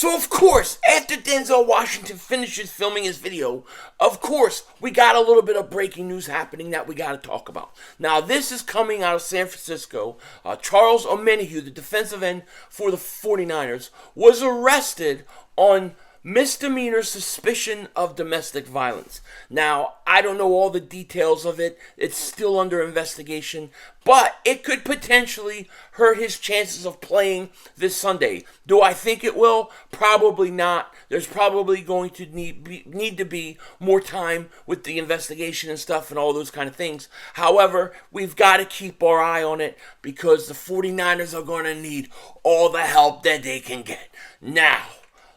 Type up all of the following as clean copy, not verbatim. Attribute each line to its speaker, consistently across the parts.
Speaker 1: So of course, after Denzel Washington finishes filming his video, of course, we got a little bit of breaking news happening that we got to talk about. Now, this is coming out of San Francisco. Charles Omenihu, the defensive end for the 49ers, was arrested on misdemeanor suspicion of domestic violence. Now, I don't know all the details of it. It's still under investigation, but it could potentially hurt his chances of playing this Sunday. Do I think it will? Probably not. There's probably going to need to be more time with the investigation and stuff and all those kind of things. However, we've got to keep our eye on it because the 49ers are going to need all the help that they can get. Now,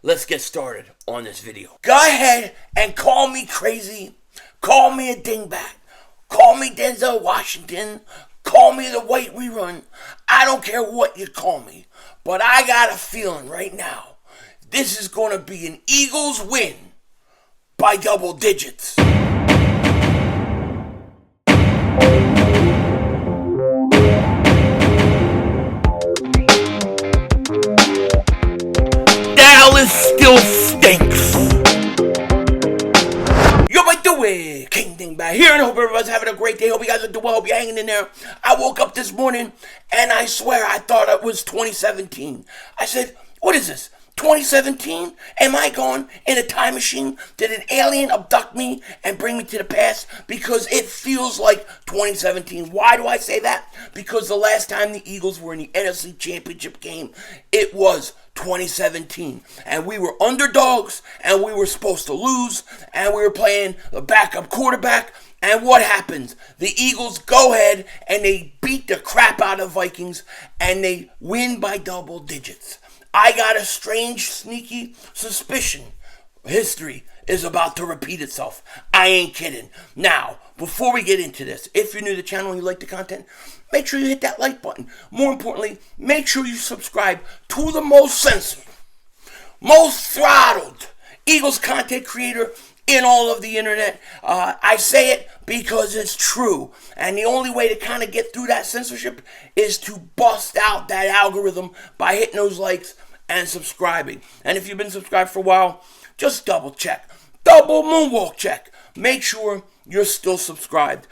Speaker 1: let's get started on this video. Go ahead and call me crazy. Call me a dingbat. Call me Denzel Washington. Call me the white rerun. I don't care what you call me. But I got a feeling right now, this is going to be an Eagles win by double digits. Dallas still stinks. Yo, by the way, King Dingbat here, and I hope everybody's having a great day. Hope you guys are doing well. Hope you're hanging in there. I woke up this morning, and I swear I thought it was 2017. I said, what is this? 2017? Am I going in a time machine? Did an alien abduct me and bring me to the past? Because it feels like 2017. Why do I say that? Because the last time the Eagles were in the NFC Championship game, it was 2017. And we were underdogs, and we were supposed to lose, and we were playing the backup quarterback. And what happens? The Eagles go ahead and they beat the crap out of Vikings, and they win by double digits. I got a strange, sneaky suspicion history is about to repeat itself. I ain't kidding. Now, before we get into this, if you're new to the channel and you like the content, make sure you hit that like button. More importantly, make sure you subscribe to the most censored, most throttled Eagles content creator in all of the internet. I say it because it's true. And the only way to kind of get through that censorship is to bust out that algorithm by hitting those likes and subscribing. And if you've been subscribed for a while, just double check. Double moonwalk check. Make sure you're still subscribed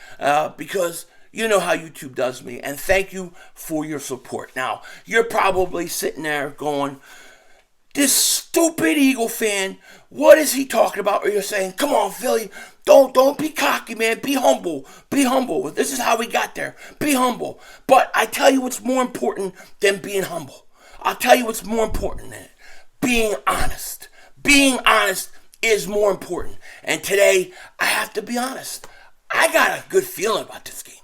Speaker 1: because you know how YouTube does me. And thank you for your support. Now, you're probably sitting there going, this stupid Eagle fan, what is he talking about? Or you're saying, come on, Philly, don't be cocky, man. Be humble. Be humble. This is how we got there. Be humble. But I tell you what's more important than being humble. I'll tell you what's more important than it. Being honest. Being honest is more important. And today, I have to be honest. I got a good feeling about this game.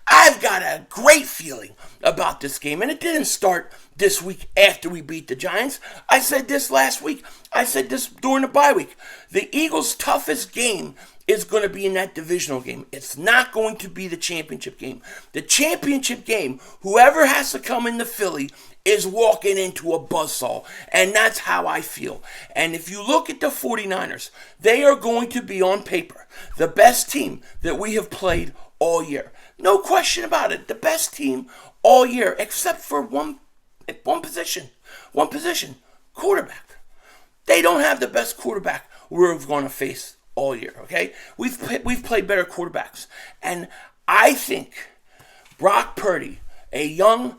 Speaker 1: I've got a great feeling about this game. And it didn't start this week after we beat the Giants. I said this last week. I said this during the bye week. The Eagles' toughest game is going to be in that divisional game. It's not going to be the championship game. The championship game, whoever has to come into Philly is walking into a buzzsaw. And that's how I feel. And if you look at the 49ers, they are going to be on paper the best team that we have played all year. No question about it. The best team all year, except for one position, quarterback. They don't have the best quarterback we're going to face all year, okay? We've played better quarterbacks. And I think Brock Purdy, a young,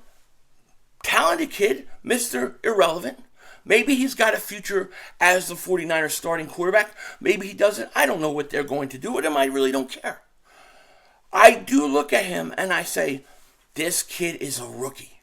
Speaker 1: talented kid, Mr. Irrelevant, maybe he's got a future as the 49ers starting quarterback. Maybe he doesn't. I don't know what they're going to do with him. I really don't care. I do look at him and I say, this kid is a rookie.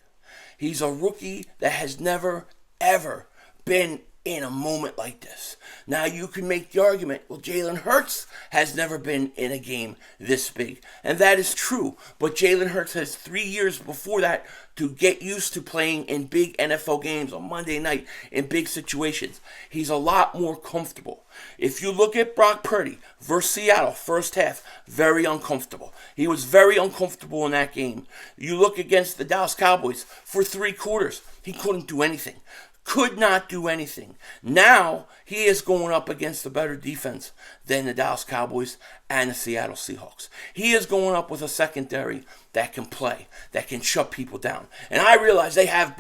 Speaker 1: He's a rookie that has never, ever been in a moment like this. Now, you can make the argument, well, Jalen Hurts has never been in a game this big. And that is true. But Jalen Hurts has 3 years before that to get used to playing in big NFL games on Monday night in big situations. He's a lot more comfortable. If you look at Brock Purdy versus Seattle, first half, very uncomfortable. He was very uncomfortable in that game. You look against the Dallas Cowboys for 3 quarters. He couldn't do anything. could not do anything. Now he is going up against a better defense than the Dallas Cowboys and the Seattle Seahawks. He is going up with a secondary that can play, that can shut people down. And I realize they have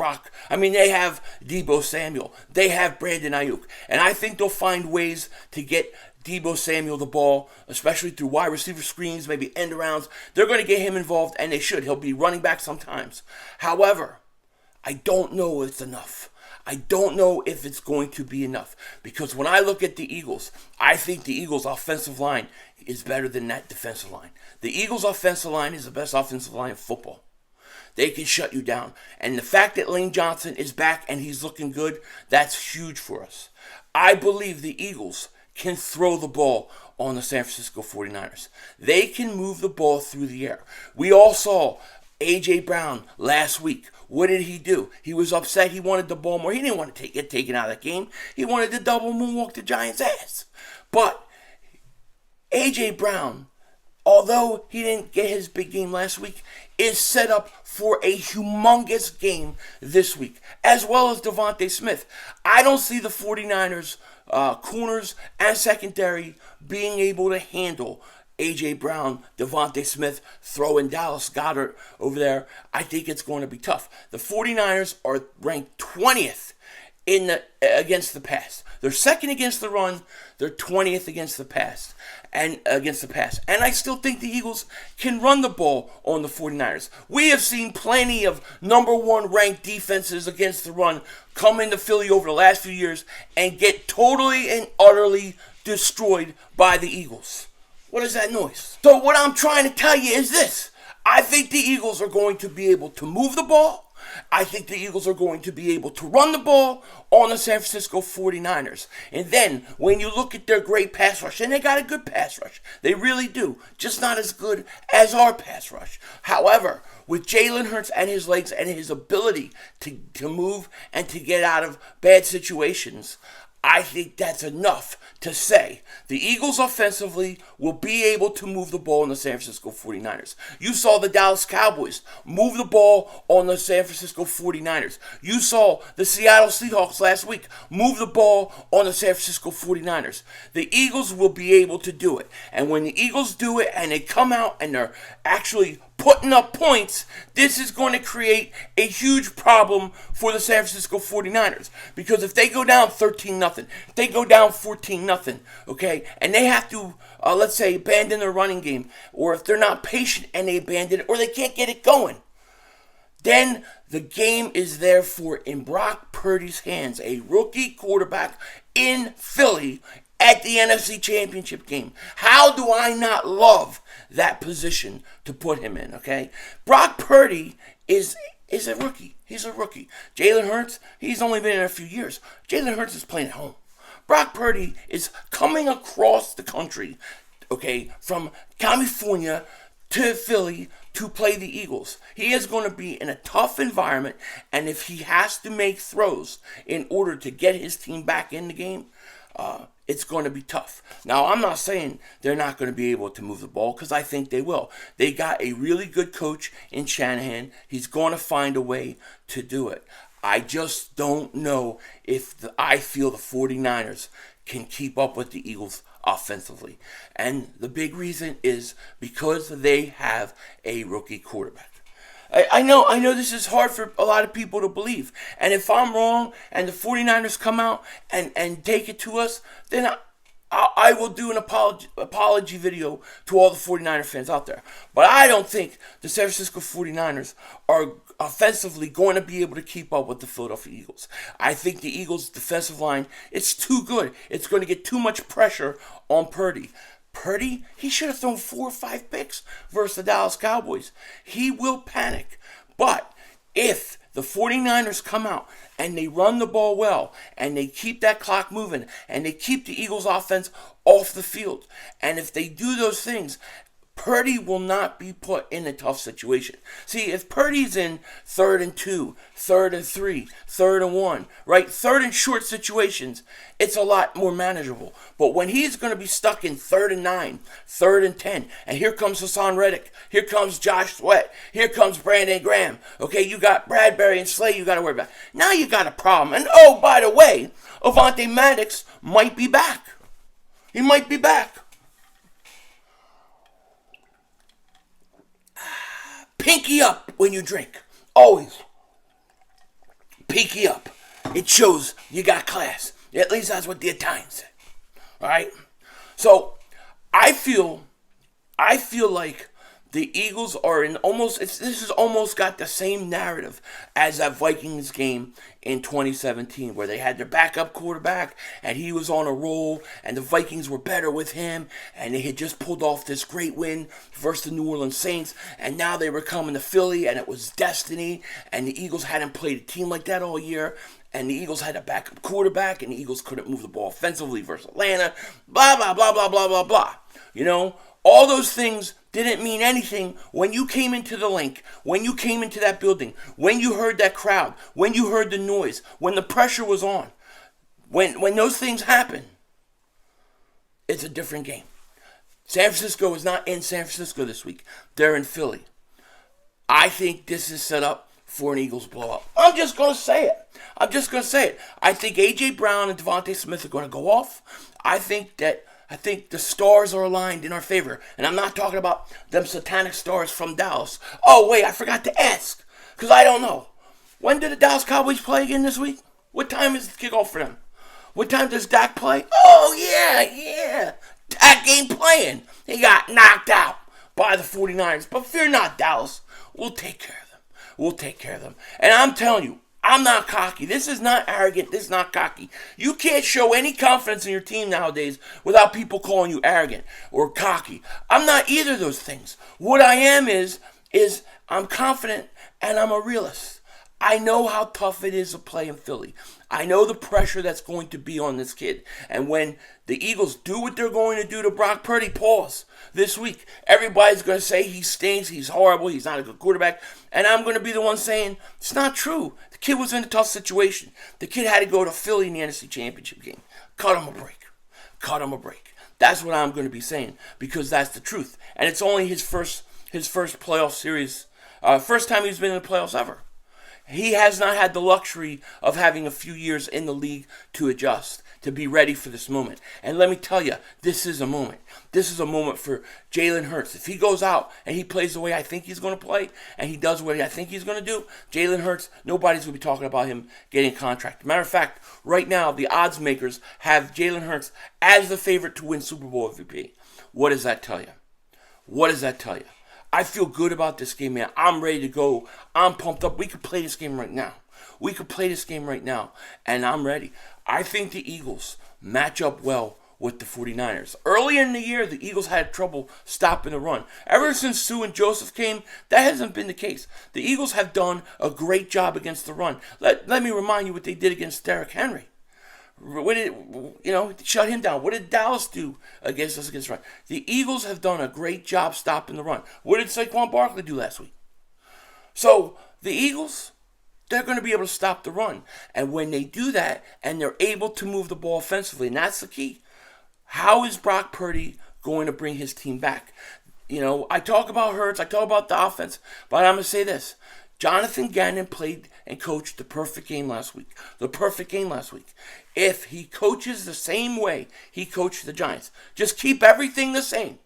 Speaker 1: they have Deebo Samuel, they have Brandon Ayuk, and I think they'll find ways to get Deebo Samuel the ball, especially through wide receiver screens, maybe end arounds. They're going to get him involved, and they should. He'll be running back sometimes. However, I don't know if it's enough. I don't know if it's going to be enough. Because when I look at the Eagles, I think the Eagles' offensive line is better than that defensive line. The Eagles' offensive line is the best offensive line in football. They can shut you down. And the fact that Lane Johnson is back and he's looking good, that's huge for us. I believe the Eagles can throw the ball on the San Francisco 49ers. They can move the ball through the air. We all saw A.J. Brown last week. What did he do? He was upset. He wanted the ball more. He didn't want to get taken out of that game. He wanted to double moonwalk the Giants' ass. But A.J. Brown, although he didn't get his big game last week, is set up for a humongous game this week, as well as Devontae Smith. I don't see the 49ers corners and secondary being able to handle A.J. Brown, Devontae Smith, throwing Dallas Goedert over there. I think it's going to be tough. The 49ers are ranked 20th against the pass. They're second against the run. They're 20th against the pass. And I still think the Eagles can run the ball on the 49ers. We have seen plenty of number one ranked defenses against the run come into Philly over the last few years and get totally and utterly destroyed by the Eagles. What is that noise? So what I'm trying to tell you is this. I think the Eagles are going to be able to move the ball. I think the Eagles are going to be able to run the ball on the San Francisco 49ers. And then, when you look at their great pass rush, and they got a good pass rush. They really do. Just not as good as our pass rush. However, with Jalen Hurts and his legs and his ability to move and to get out of bad situations, I think that's enough to say the Eagles offensively will be able to move the ball on the San Francisco 49ers. You saw the Dallas Cowboys move the ball on the San Francisco 49ers. You saw the Seattle Seahawks last week move the ball on the San Francisco 49ers. The Eagles will be able to do it. And when the Eagles do it and they come out and they're actually putting up points, this is going to create a huge problem for the San Francisco 49ers. Because if they go down 13-0, if they go down 14-0, okay, and they have to, let's say, abandon their running game, or if they're not patient and they abandon it, or they can't get it going, then the game is therefore in Brock Purdy's hands, a rookie quarterback in Philly at the NFC Championship game. How do I not love that position to put him in, okay? Brock Purdy is a rookie. He's a rookie. Jalen Hurts, he's only been in a few years. Jalen Hurts is playing at home. Brock Purdy is coming across the country, okay, from California to Philly to play the Eagles. He is going to be in a tough environment, and if he has to make throws in order to get his team back in the game, it's going to be tough. Now, I'm not saying they're not going to be able to move the ball, because I think they will. They got a really good coach in Shanahan. He's going to find a way to do it. I just don't know if I feel the 49ers can keep up with the Eagles offensively. And the big reason is because they have a rookie quarterback. I know this is hard for a lot of people to believe. And if I'm wrong and the 49ers come out and take it to us, then I will do an apology video to all the 49er fans out there. But I don't think the San Francisco 49ers are offensively going to be able to keep up with the Philadelphia Eagles. I think the Eagles' defensive line, it's too good. It's going to get too much pressure on Purdy. Purdy, he should have thrown 4 or 5 picks versus the Dallas Cowboys. He will panic. But if the 49ers come out and they run the ball well and they keep that clock moving and they keep the Eagles offense off the field, and if they do those things, Purdy will not be put in a tough situation. See, if Purdy's in 3rd and 2, 3rd and 3, 3rd and 1, right? 3rd and short situations, it's a lot more manageable. But when he's going to be stuck in 3rd and 9, 3rd and 10, and here comes Haason Reddick, here comes Josh Sweat, here comes Brandon Graham, okay, you got Bradbury and Slay you got to worry about. Now you got a problem. And oh, by the way, Avonte Maddox might be back. He might be back. Pinky up when you drink. Always. Pinky up. It shows you got class. At least that's what the Italians say. Alright? So, I feel like the Eagles are in almost, this has almost got the same narrative as that Vikings game in 2017 where they had their backup quarterback and he was on a roll and the Vikings were better with him and they had just pulled off this great win versus the New Orleans Saints and now they were coming to Philly and it was destiny and the Eagles hadn't played a team like that all year and the Eagles had a backup quarterback and the Eagles couldn't move the ball offensively versus Atlanta, blah, blah, blah, blah, blah, blah, blah. You know, all those things didn't mean anything when you came into the link, when you came into that building, when you heard that crowd, when you heard the noise, when the pressure was on. When those things happen, it's a different game. San Francisco is not in San Francisco this week. They're in Philly. I think this is set up for an Eagles blowout. I'm just going to say it. I think A.J. Brown and Devontae Smith are going to go off. I think the stars are aligned in our favor. And I'm not talking about them satanic stars from Dallas. Oh, wait, I forgot to ask. Because I don't know. When do the Dallas Cowboys play again this week? What time is the kickoff for them? What time does Dak play? Oh, yeah. Dak ain't playing. He got knocked out by the 49ers. But fear not, Dallas. We'll take care of them. And I'm telling you, I'm not cocky. This is not arrogant. This is not cocky. You can't show any confidence in your team nowadays without people calling you arrogant or cocky. I'm not either of those things. What I am is I'm confident and I'm a realist. I know how tough it is to play in Philly. I know the pressure that's going to be on this kid. And when the Eagles do what they're going to do to Brock Purdy, pause, this week, everybody's going to say he stinks, he's horrible, he's not a good quarterback. And I'm going to be the one saying, it's not true. The kid was in a tough situation. The kid had to go to Philly in the NFC Championship game. Cut him a break. That's what I'm going to be saying because that's the truth. And it's only his first playoff series, first time he's been in the playoffs ever. He has not had the luxury of having a few years in the league to adjust, to be ready for this moment. And let me tell you, this is a moment. This is a moment for Jalen Hurts. If he goes out and he plays the way I think he's going to play, and he does what I think he's going to do, Jalen Hurts, nobody's going to be talking about him getting a contract. Matter of fact, right now, the odds makers have Jalen Hurts as the favorite to win Super Bowl MVP. What does that tell you? I feel good about this game, man. I'm ready to go. I'm pumped up. We could play this game right now. And I'm ready. I think the Eagles match up well with the 49ers. Early in the year, the Eagles had trouble stopping the run. Ever since Sue and Joseph came, that hasn't been the case. The Eagles have done a great job against the run. Let me remind you what they did against Derrick Henry. Shut him down. What did Dallas do against the run? The Eagles have done a great job stopping the run. What did Saquon Barkley do last week? So, the Eagles, they're going to be able to stop the run. And when they do that, and they're able to move the ball offensively, and that's the key, how is Brock Purdy going to bring his team back? I talk about Hurts, I talk about the offense, but I'm going to say this. Jonathan Gannon played and coached the perfect game last week. If he coaches the same way he coached the Giants, just keep everything the same,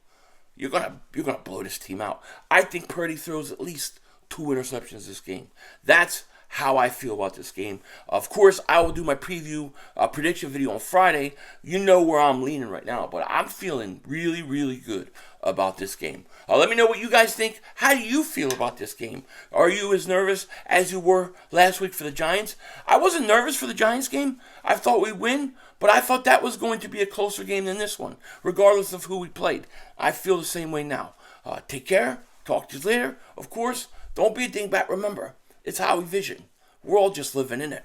Speaker 1: you're gonna blow this team out. I think Purdy throws at least 2 interceptions this game. That's how I feel about this game. Of course, I will do my preview prediction video on Friday. You know where I'm leaning right now, but I'm feeling really, really good about this game. Let me know what you guys think. How do you feel about this game? Are you as nervous as you were last week for the Giants? I wasn't nervous for the Giants game. I thought we'd win, but I thought that was going to be a closer game than this one, regardless of who we played. I feel the same way now. Take care. Talk to you later. Of course, don't be a dingbat. Remember, it's how we vision. We're all just living in it.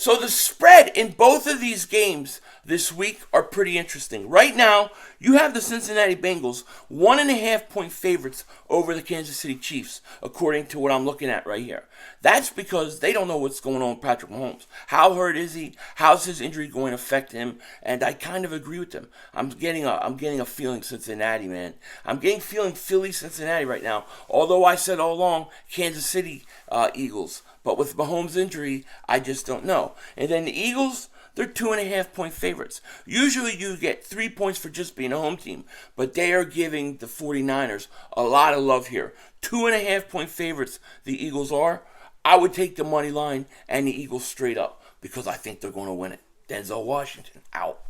Speaker 1: So the spread in both of these games this week are pretty interesting. Right now, you have the Cincinnati Bengals 1.5-point favorites over the Kansas City Chiefs, according to what I'm looking at right here. That's because they don't know what's going on with Patrick Mahomes. How hurt is he? How's his injury going to affect him? And I kind of agree with them. I'm getting a feeling Cincinnati, man. I'm getting feeling Philly Cincinnati right now. Although I said all along Kansas City Eagles. But with Mahomes' injury, I just don't know. And then the Eagles, they're 2.5-point favorites. Usually you get 3 points for just being a home team, but they are giving the 49ers a lot of love here. 2.5-point favorites the Eagles are. I would take the money line and the Eagles straight up because I think they're going to win it. Denzel Washington, out.